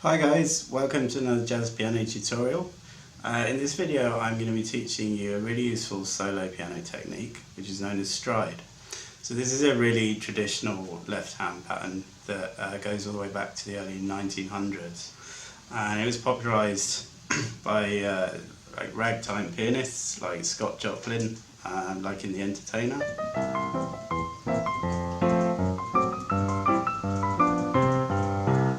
Hi guys, welcome to another jazz piano tutorial. In this video I'm going to be teaching you a really useful solo piano technique which is known as stride. So this is a really traditional left hand pattern that goes all the way back to the early 1900s, and it was popularised by like ragtime pianists like Scott Joplin, like in The Entertainer.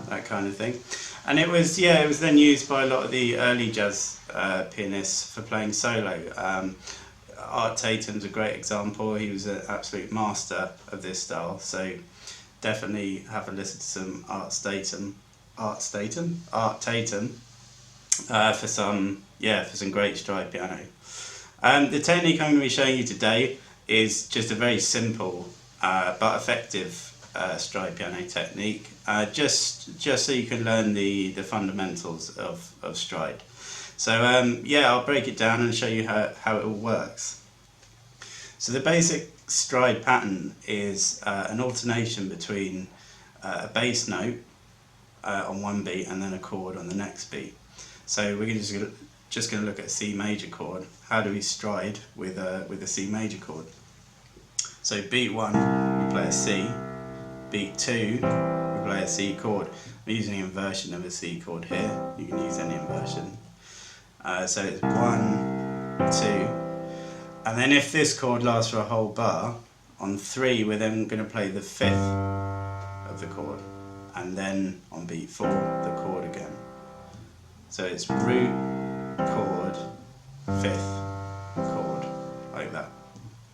That kind of thing. And it was then used by a lot of the early jazz pianists for playing solo. Art Tatum's a great example. He was an absolute master of this style. So definitely have a listen to some Art Tatum for some great stride piano. The technique I'm going to be showing you today is just a very simple but effective stride piano technique, just so you can learn the fundamentals of stride. So I'll break it down and show you how it all works. So the basic stride pattern is an alternation between a bass note on one beat and then a chord on the next beat. So we're just going to look at a C major chord. How do we stride with a C major chord? So beat 1 we play a C. Beat 2, we play a C chord. I'm using an inversion of a C chord here. You can use any inversion. So it's 1, 2, and then if this chord lasts for a whole bar, on 3 we're then going to play the 5th of the chord, and then on beat 4 the chord again. So it's root, chord, 5th, chord, like that.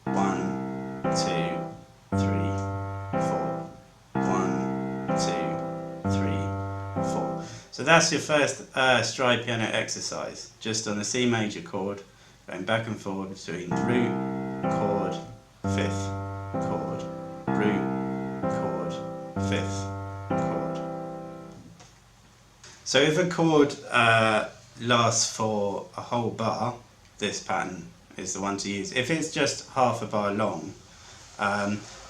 1, 2, 3, 4. 1, 2, 3, 4. So that's your first stride piano exercise, just on a C major chord, going back and forward between root, chord, 5th, chord, root, chord, 5th, chord. So if a chord lasts for a whole bar, this pattern is the one to use. If it's just half a bar long,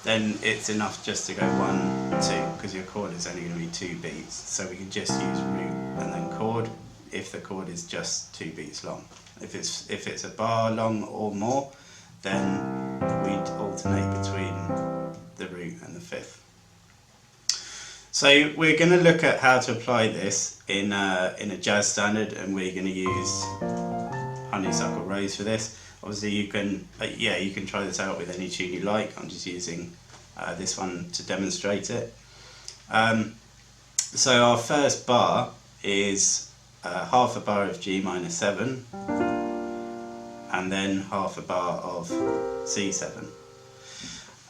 then it's enough just to go 1, 2, because your chord is only going to be 2 beats. So we can just use root and then chord if the chord is just 2 beats long. If it's a bar long or more, then we'd alternate between the root and the 5th. So we're going to look at how to apply this in a jazz standard, and we're going to use Honeysuckle Rose for this. Obviously you can try this out with any tune you like. I'm just using this one to demonstrate it. So our first bar is half a bar of G minor 7 and then half a bar of C7.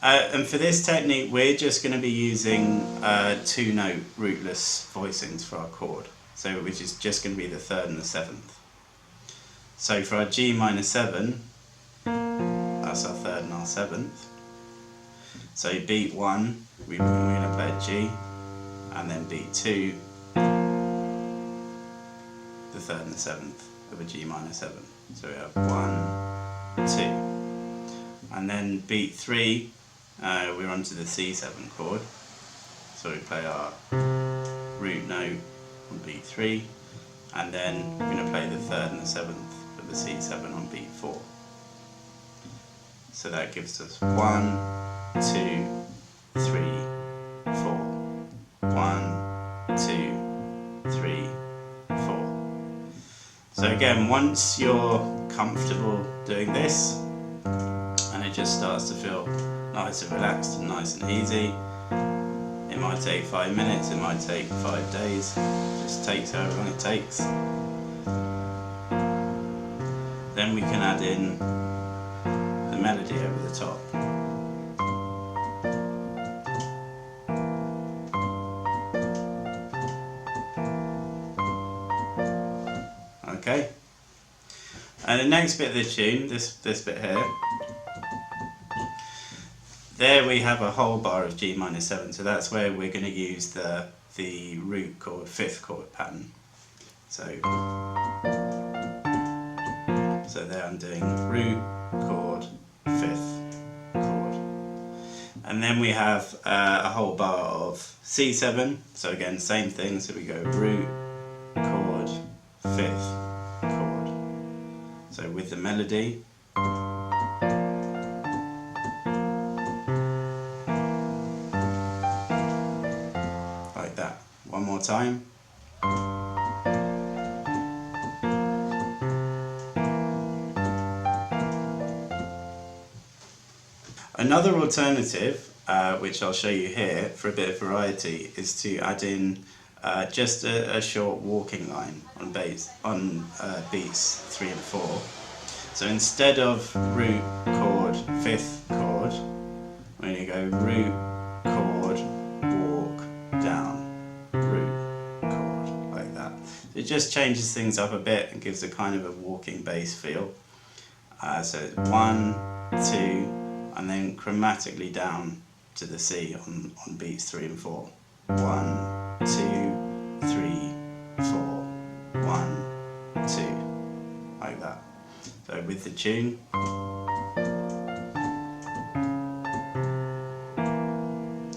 And for this technique we're just going to be using 2-note rootless voicings for our chord, so which is just going to be the 3rd and the 7th. So for our G minor 7, that's our 3rd and our 7th. So beat 1, we're going to play a G, and then beat 2, the 3rd and the 7th of a G minor 7. So we have 1, 2, and then beat 3, we're onto the C7 chord. So we play our root note on beat 3, and then we're going to play the 3rd and the 7th of the C7 on beat 4. So that gives us 1, 2, 3, 4. 1, 2, 3, 4. So again, once you're comfortable doing this, and it just starts to feel nice and relaxed and nice and easy, it might take 5 minutes, it might take 5 days, it just takes however long it takes. Then we can add in the melody over the top. Okay, and the next bit of the tune, this bit here, there we have a whole bar of G minor 7, so that's where we're going to use the root chord, 5th chord pattern. So there I'm doing root, chord, 5th, chord. And And then we have a whole bar of C7, so again same thing, so we go root, chord, fifth, chord. So with the melody. Like that. One more time. Another alternative, which I'll show you here for a bit of variety, is to add in just a short walking line on beats 3 and 4. So instead of root, chord, fifth chord, we're going to go root, chord, walk, down, root, chord, like that. It just changes things up a bit and gives a kind of a walking bass feel. So it's 1, 2, and then chromatically down to the C on beats 3 and 4. 1, 2, 3, 4, 1, 2, like that. So with the tune.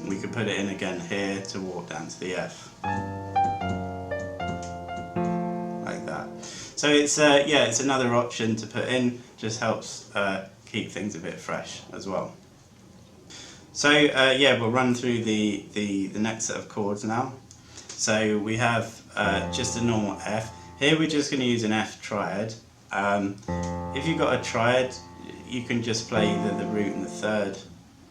We could put it in again here to walk down to the F. Like that. So it's it's another option to put in, just helps keep things a bit fresh as well. So we'll run through the next set of chords now. So we have just a normal F. Here we're just going to use an F triad. If you've got a triad, you can just play either the root and the third,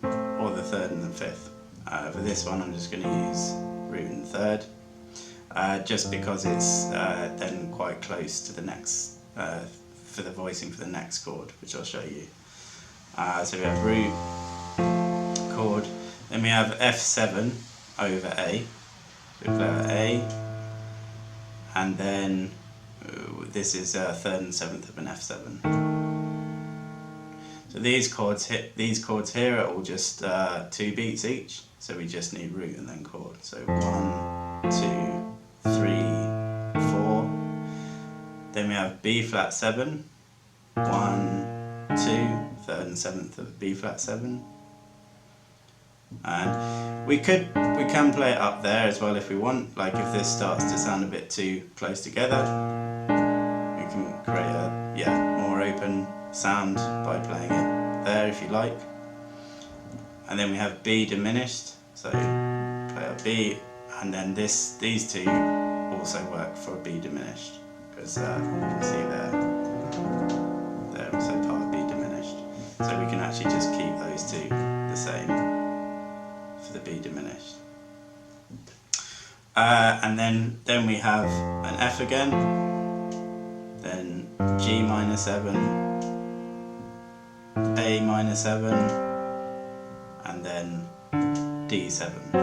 or the third and the fifth. For this one I'm just going to use root and third, just because it's then quite close to the next, for the voicing for the next chord, which I'll show you. So we have root, chord, then we have F7 over A. So we play our A, and then this is third and seventh of an F7. So these chords here are all just 2 beats each, so we just need root and then chord. So 1, 2, 3, 4. Then we have B flat 7, 1, 2, third and seventh of B flat 7. And we can play it up there as well if we want. Like if this starts to sound a bit too close together, we can create a more open sound by playing it there if you like. And then we have B diminished, so play a B, and then these two also work for a B diminished, because you can see they're also part of B diminished. So we can actually just keep those two the same for the B diminished. And then we have an F again, then G minor 7, A minor 7, and then D7.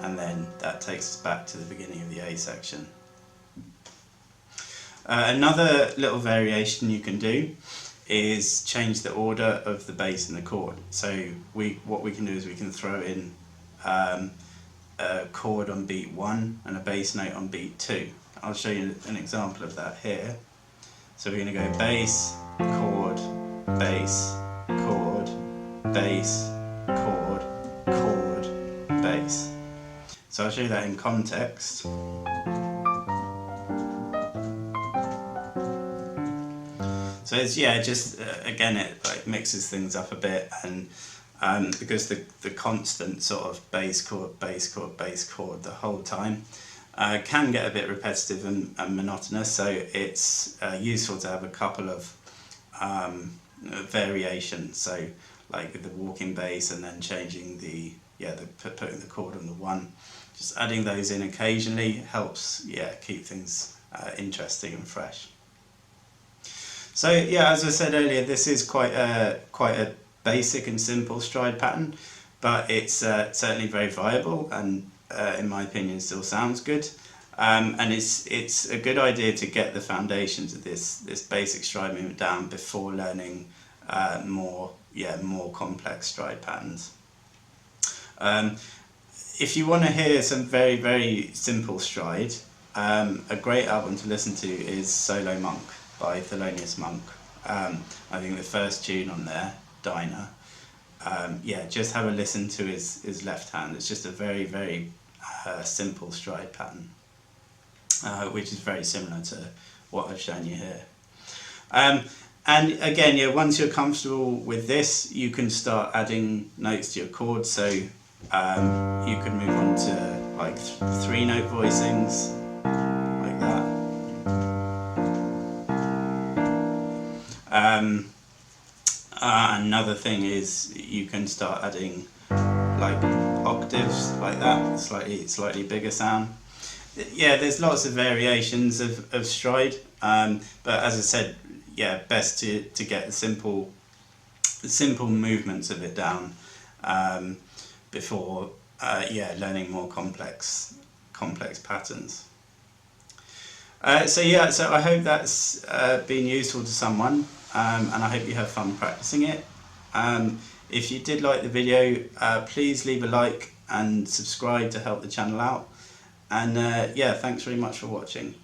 And then that takes us back to the beginning of the A section. Another little variation you can do is change the order of the bass and the chord. So what we can do is we can throw in a chord on beat 1 and a bass note on beat 2. I'll show you an example of that here. So we're going to go bass, chord, bass, chord, bass, chord, chord, bass. So I'll show you that in context. So it's just again it like mixes things up a bit, and because the constant sort of bass chord, bass chord, bass chord the whole time can get a bit repetitive and monotonous. So it's useful to have a couple of variations. So like the walking bass, and then changing putting the chord on the 1. Just adding those in occasionally helps keep things interesting and fresh. So as I said earlier, this is quite a basic and simple stride pattern, but it's certainly very viable, and in my opinion still sounds good. And it's a good idea to get the foundations of this basic stride movement down before learning more complex stride patterns. If you want to hear some very, very simple stride, a great album to listen to is Solo Monk by Thelonious Monk. I think the first tune on there, Diner, yeah, just have a listen to his left hand. It's just a very, very simple stride pattern, which is very similar to what I've shown you here. And again, yeah, once you're comfortable with this, you can start adding notes to your chords. So you can move on to like 3-note voicings, like that. Another thing is you can start adding like octaves, like that, slightly bigger sound. Yeah, there's lots of variations of stride, but as I said, yeah, best to get the simple movements of it down before yeah, learning more complex patterns. So yeah, so I hope that's been useful to someone, and I hope you have fun practicing it. If you did like the video, please leave a like and subscribe to help the channel out. And yeah, thanks very much for watching.